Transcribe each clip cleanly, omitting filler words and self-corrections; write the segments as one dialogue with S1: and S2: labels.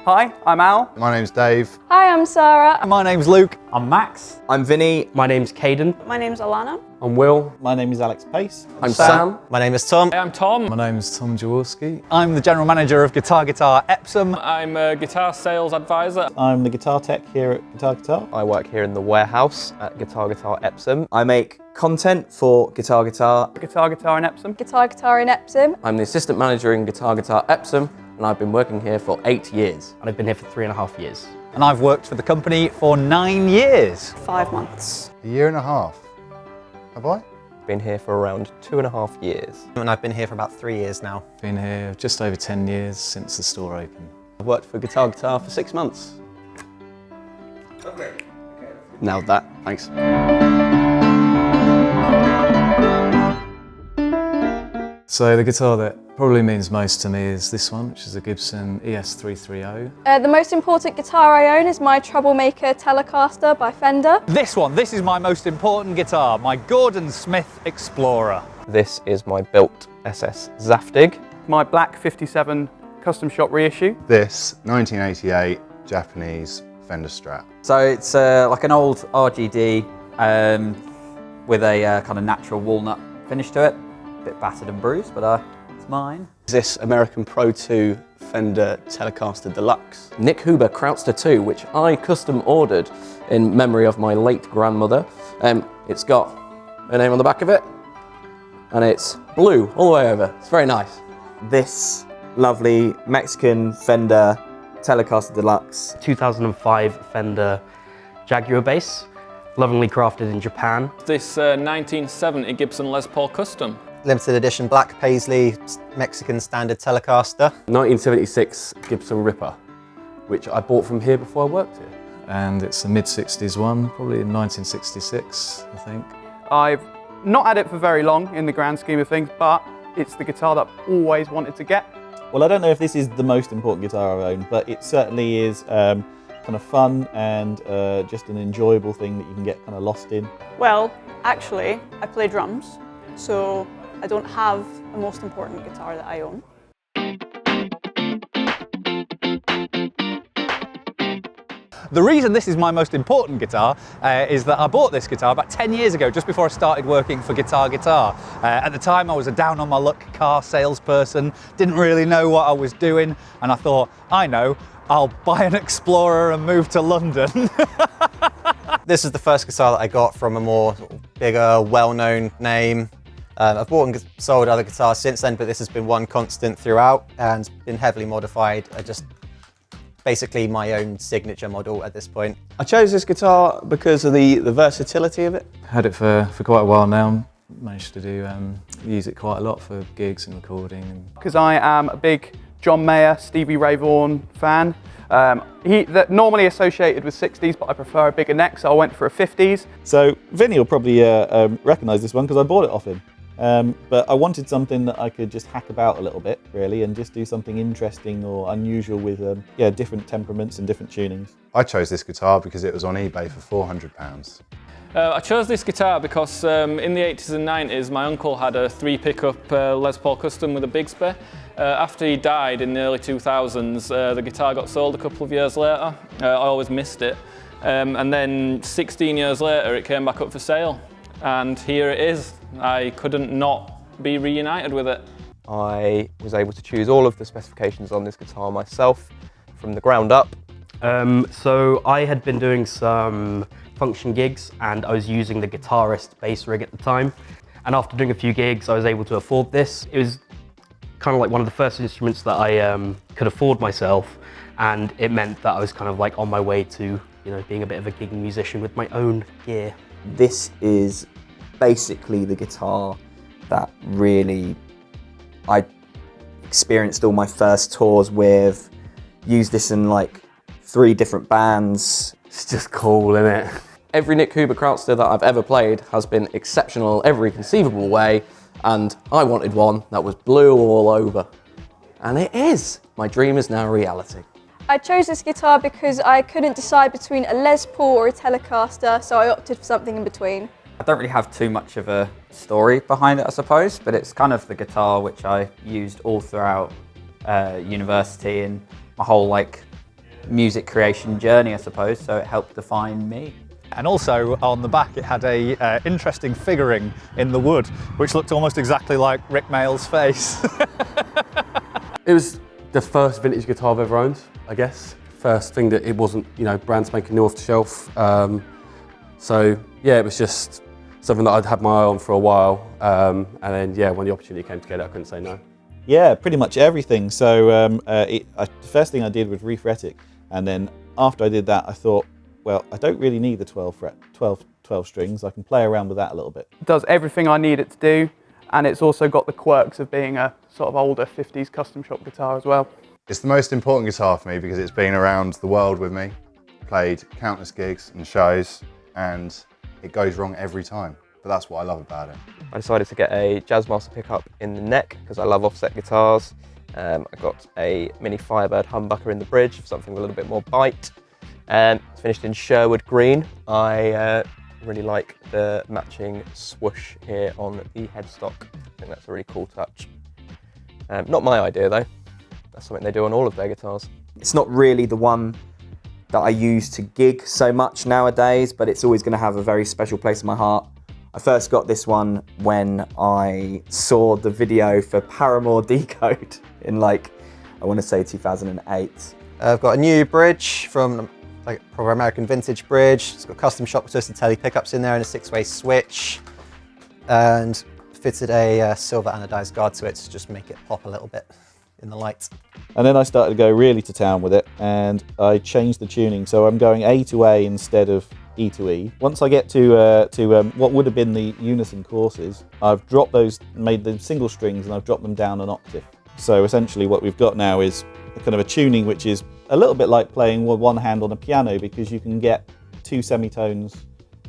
S1: Hi, I'm Al.
S2: My name's Dave.
S3: Hi, I'm Sarah.
S1: My name's Luke.
S4: I'm Max.
S5: I'm Vinny.
S6: My name's Caden.
S3: My name's Alana.
S6: I'm Will.
S4: My name is Alex Pace.
S6: I'm Sam.
S5: My name is Tom.
S7: I'm Tom.
S8: My name's Tom Jaworski.
S1: I'm the General Manager of Guitar Guitar Epsom.
S7: I'm a guitar sales advisor.
S4: I'm the guitar tech here at Guitar Guitar.
S5: I work here in the warehouse at Guitar Guitar Epsom. I make content for Guitar Guitar.
S1: Guitar Guitar in Epsom.
S3: Guitar Guitar in Epsom.
S5: I'm the assistant manager in Guitar Guitar Epsom, and I've been working here for 8 years.
S6: And I've been here for 3.5 years.
S1: And I've worked for the company for 9 years.
S3: 5 months.
S2: A year and a half. Have I?
S5: Been here for around 2.5 years.
S9: And I've been here for about 3 years now.
S8: Been here just over 10 years since the store opened.
S5: I've worked for Guitar Guitar for 6 months. Nailed that, thanks.
S8: So the guitar that probably means most to me is this one, which is a Gibson ES330.
S3: The most important guitar I own is my Troublemaker Telecaster by Fender.
S1: This is my most important guitar, my Gordon Smith Explorer.
S5: This is my built SS Zaftig.
S1: My black 57 custom shop reissue.
S2: This 1988 Japanese Fender Strat.
S10: So it's like an old RGD with a kind of natural walnut finish to it. A bit battered and bruised, but it's mine.
S5: This American Pro 2 Fender Telecaster Deluxe. Nick Huber Krautster 2, which I custom ordered in memory of my late grandmother. It's got her name on the back of it, and it's blue all the way over. It's very nice. This lovely Mexican Fender Telecaster Deluxe.
S6: 2005 Fender Jaguar bass, lovingly crafted in Japan.
S7: This 1970 Gibson Les Paul Custom.
S9: Limited edition black paisley Mexican standard Telecaster.
S5: 1976 Gibson Ripper, which I bought from here before I worked here.
S8: And it's a mid-60s one, probably in 1966, I think.
S1: I've not had it for very long in the grand scheme of things, but it's the guitar that I've always wanted to get.
S4: Well, I don't know if this is the most important guitar I own, but it certainly is kind of fun and just an enjoyable thing that you can get kind of lost in.
S3: Well, actually, I play drums, so I don't have the most important guitar that I own.
S1: The reason this is my most important guitar is that I bought this guitar about 10 years ago, just before I started working for Guitar Guitar. At the time I was a down on my luck car salesperson, didn't really know what I was doing, and I thought, I know, I'll buy an Explorer and move to London.
S9: This is the first guitar that I got from a more bigger, well-known name. I've bought and sold other guitars since then, but this has been one constant throughout and been heavily modified. Just basically my own signature model at this point.
S5: I chose this guitar because of the versatility of it.
S8: Had it for quite a while now. Managed to use it quite a lot for gigs and recording.
S1: Because I am a big John Mayer, Stevie Ray Vaughan fan. They're normally associated with 60s, but I prefer a bigger neck, so I went for a 50s.
S4: So Vinny will probably recognise this one because I bought it off him. But I wanted something that I could just hack about a little bit, really, and just do something interesting or unusual with different temperaments and different tunings.
S2: I chose this guitar because it was on eBay for £400.
S7: I chose this guitar because in the 80s and 90s my uncle had a 3-pickup Les Paul Custom with a Bigsby. After he died in the early 2000s, the guitar got sold a couple of years later. I always missed it. And then 16 years later it came back up for sale. And here it is. I couldn't not be reunited with it.
S5: I was able to choose all of the specifications on this guitar myself from the ground up.
S6: So I had been doing some function gigs and I was using the Guitarist bass rig at the time. And after doing a few gigs, I was able to afford this. It was kind of like one of the first instruments that I could afford myself, and it meant that I was kind of like on my way to, being a bit of a gigging musician with my own gear.
S5: This is basically the guitar that really I experienced all my first tours with, used this in like 3 different bands.
S6: It's just cool, isn't it?
S5: Every Nick Huber Krautster that I've ever played has been exceptional every conceivable way, and I wanted one that was blue all over. And it is! My dream is now reality.
S3: I chose this guitar because I couldn't decide between a Les Paul or a Telecaster, so I opted for something in between.
S10: I don't really have too much of a story behind it, I suppose, but it's kind of the guitar which I used all throughout university and my whole music creation journey, I suppose, so it helped define me.
S1: And also on the back it had a interesting figuring in the wood, which looked almost exactly like Rick Mayall's face.
S11: It was the first vintage guitar I've ever owned, I guess. First thing that it wasn't, you know, brand spanking new off the shelf. So yeah, it was just something that I'd had my eye on for a while. And then yeah, when the opportunity came to get it, I couldn't say no.
S4: Yeah, pretty much everything. So the first thing I did was refret it, and then after I did that, I thought, well, I don't really need the 12 strings. I can play around with that a little bit.
S12: It does everything I need it to do, and it's also got the quirks of being a sort of older 50s custom shop guitar as well.
S2: It's the most important guitar for me because it's been around the world with me, played countless gigs and shows, and it goes wrong every time. But that's what I love about it.
S13: I decided to get a Jazzmaster pickup in the neck because I love offset guitars. I got a mini Firebird humbucker in the bridge for something with a little bit more bite. It's finished in Sherwood green. I really like the matching swoosh here on the headstock. I think that's a really cool touch. Not my idea though. That's something they do on all of their guitars.
S10: It's not really the one that I use to gig so much nowadays, but it's always going to have a very special place in my heart. I first got this one when I saw the video for Paramore Decode in I want to say 2008.
S9: I've got a new bridge from like proper American vintage bridge. It's got custom shop twisted telly pickups in there and a 6-way switch, and fitted a silver anodized guard to it to just make it pop a little bit in the light.
S4: And then I started to go really to town with it, and I changed the tuning, so I'm going A to A instead of E to E. Once I get to what would have been the unison courses, I've dropped those, made them single strings, and I've dropped them down an octave. So essentially what we've got now is kind of a tuning which is a little bit like playing with one hand on a piano, because you can get two semitones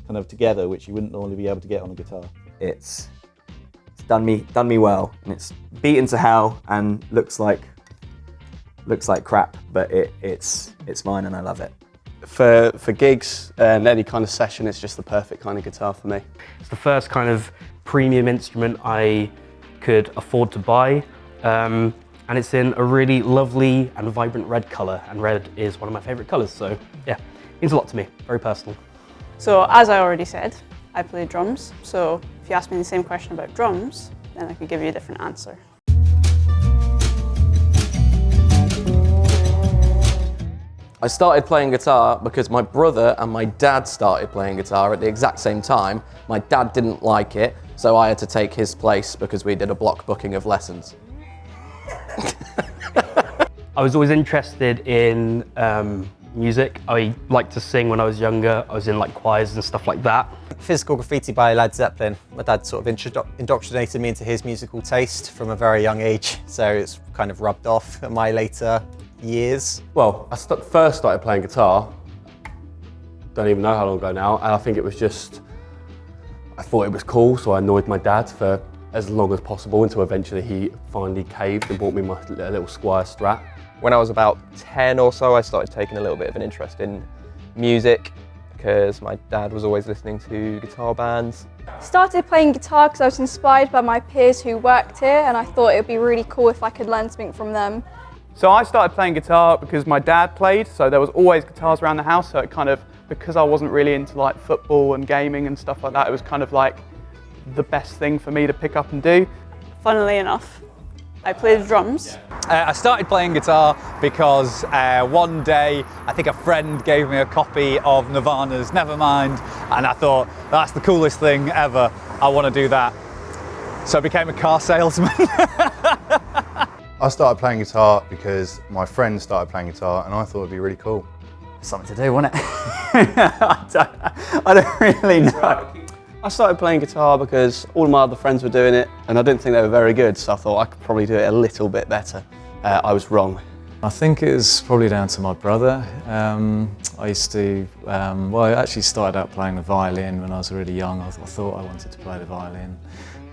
S4: kind of together, which you wouldn't normally be able to get on a guitar.
S10: It's done me well, and it's beaten to hell and looks like crap, but it's mine and I love it.
S11: For gigs and any kind of session, it's just the perfect kind of guitar for me.
S6: It's the first kind of premium instrument I could afford to buy, and it's in a really lovely and vibrant red colour, and red is one of my favourite colours, so yeah, it means a lot to me, very personal.
S14: So as I already said, I play drums, so if you ask me the same question about drums, then I could give you a different answer.
S5: I started playing guitar because my brother and my dad started playing guitar at the exact same time. My dad didn't like it, so I had to take his place because we did a block booking of lessons.
S6: I was always interested in music. I liked to sing when I was younger. I was in choirs and stuff like that.
S9: Physical Graffiti by Led Zeppelin. My dad sort of indoctrinated me into his musical taste from a very young age, so it's kind of rubbed off at my later years.
S11: Well, I first started playing guitar, don't even know how long ago now, and I think it was just, I thought it was cool, so I annoyed my dad for as long as possible until eventually he finally caved and bought me my little Squire Strat.
S13: When I was about 10 or so, I started taking a little bit of an interest in music because my dad was always listening to guitar bands.
S3: Started playing guitar because I was inspired by my peers who worked here, and I thought it would be really cool if I could learn something from them.
S12: So I started playing guitar because my dad played, so there was always guitars around the house, so it kind of, because I wasn't really into football and gaming and stuff like that, it was kind of the best thing for me to pick up and do.
S14: Funnily enough, I played drums.
S1: I started playing guitar because one day I think a friend gave me a copy of Nirvana's Nevermind, and I thought, that's the coolest thing ever, I want to do that. So I became a car salesman.
S2: I started playing guitar because my friend started playing guitar and I thought it'd be really cool.
S10: Something to do, wasn't it? I don't really know.
S11: I started playing guitar because all my other friends were doing it and I didn't think they were very good, so I thought I could probably do it a little bit better. I was wrong.
S8: I think it was probably down to my brother. I used to, well, I actually started out playing the violin when I was really young. I thought I wanted to play the violin.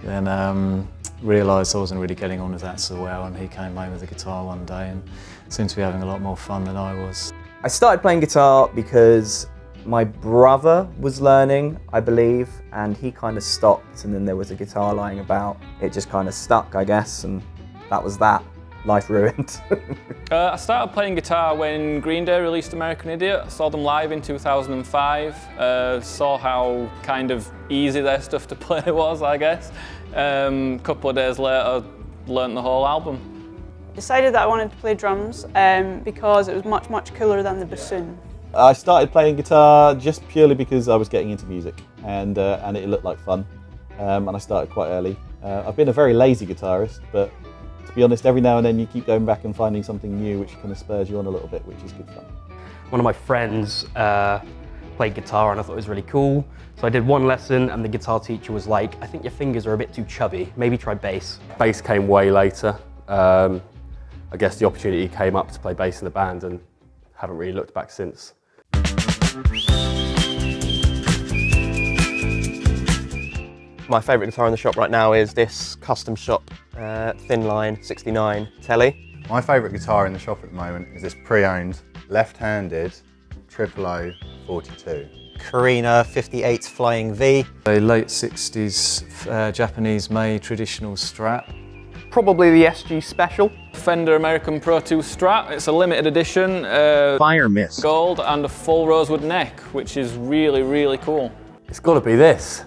S8: Then realised I wasn't really getting on with that so well, and he came home with a guitar one day and seemed to be having a lot more fun than I was.
S10: I started playing guitar because my brother was learning, I believe, and he kind of stopped, and then there was a guitar lying about. It just kind of stuck, I guess, and that was that. life ruined.
S7: I started playing guitar when Green Day released American Idiot. I saw them live in 2005. Saw how kind of easy their stuff to play was, I guess. A couple of days later, learnt the whole album.
S14: Decided that I wanted to play drums because it was much cooler than the bassoon.
S4: I started playing guitar just purely because I was getting into music and it looked like fun. And I started quite early. I've been a very lazy guitarist, but to be honest, every now and then you keep going back and finding something new which kind of spurs you on a little bit, which is good fun.
S6: One of my friends played guitar and I thought it was really cool. So I did one lesson and the guitar teacher was like, I think your fingers are a bit too chubby, maybe try bass.
S11: Bass came way later. I guess the opportunity came up to play bass in the band and haven't really looked back since.
S13: My favourite guitar in the shop right now is this custom shop Thin Line 69 Telly.
S2: My favourite guitar in the shop at the moment is this pre-owned, left-handed, 000 42.
S9: Carina 58 Flying V.
S8: A late 60s Japanese-made traditional Strat.
S12: Probably the SG Special.
S7: Fender American Pro 2 Strat. It's a limited edition.
S15: Fire Miss.
S7: Gold and a full rosewood neck, which is really cool.
S11: It's got to be this.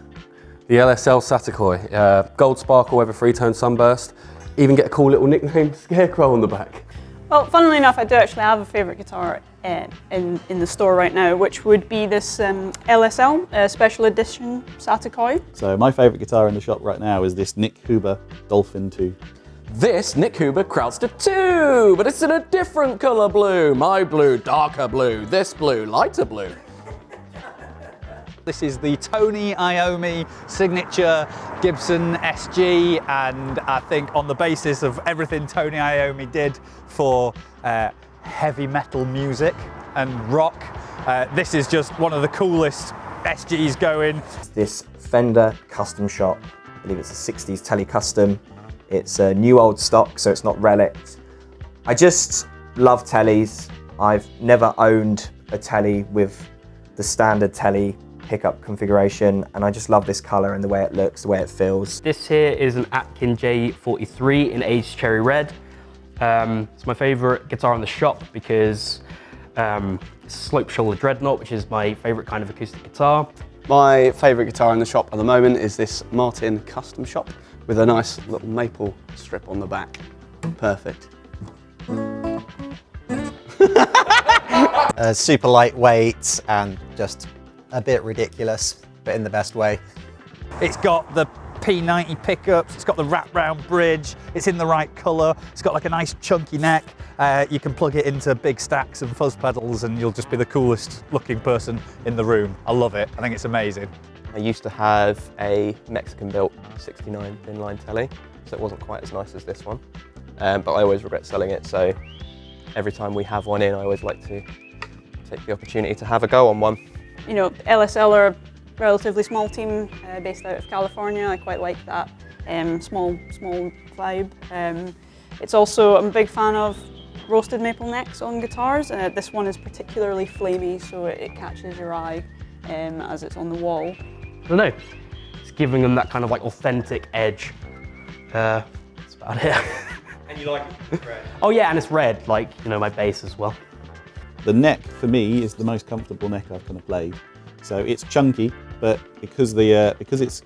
S11: The LSL Satakoi. Gold sparkle over three-tone sunburst. Even get a cool little nickname, Scarecrow, on the back.
S14: Well, funnily enough, I do actually have a favourite guitar in the store right now, which would be this LSL Special Edition Satakoi.
S4: So my favourite guitar in the shop right now is this Nick Huber Dolphin 2.
S5: This Nick Huber Crowdster 2, but it's in a different colour blue. My blue, darker blue. This blue, lighter blue.
S1: This is the Tony Iommi signature Gibson SG, and I think on the basis of everything Tony Iommi did for heavy metal music and rock, this is just one of the coolest SGs going.
S10: This Fender custom shop, I believe it's a 60s Tele Custom. It's a new old stock, so it's not relic. I just love Teles. I've never owned a Tele with the standard Tele pickup configuration, and I just love this colour and the way it looks, the way it feels.
S6: This here is an Atkin J43 in aged cherry red. It's my favourite guitar in the shop because it's a slope shoulder dreadnought, which is my favourite kind of acoustic guitar.
S11: My favourite guitar in the shop at the moment is this Martin Custom Shop with a nice little maple strip on the back. Perfect.
S9: Super lightweight and just a bit ridiculous, but in the best way.
S1: It's got the P90 pickups, it's got the wrap round bridge, it's in the right colour, it's got like a nice chunky neck. You can plug it into big stacks and fuzz pedals and you'll just be the coolest looking person in the room. I love it, I think it's amazing.
S13: I used to have a Mexican-built 69 Thin Line Telly, so it wasn't quite as nice as this one, but I always regret selling it, so every time we have one in, I always like to take the opportunity to have a go on one.
S14: You know, LSL are a relatively small team based out of California. I quite like that small vibe. It's also, I'm a big fan of roasted maple necks on guitars. This one is particularly flamey, so it catches your eye as it's on the wall.
S6: I don't know, it's giving them that kind of like authentic edge. That's about it.
S10: And you like it red?
S6: Oh yeah, and it's red, like, you know, my bass as well.
S4: The neck, for me, is the most comfortable neck I've kind of played. So it's chunky, but because it's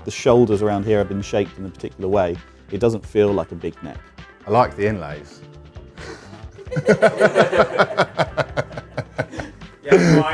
S4: the shoulders around here have been shaped in a particular way, it doesn't feel like a big neck.
S2: I like the inlays.
S10: Yeah,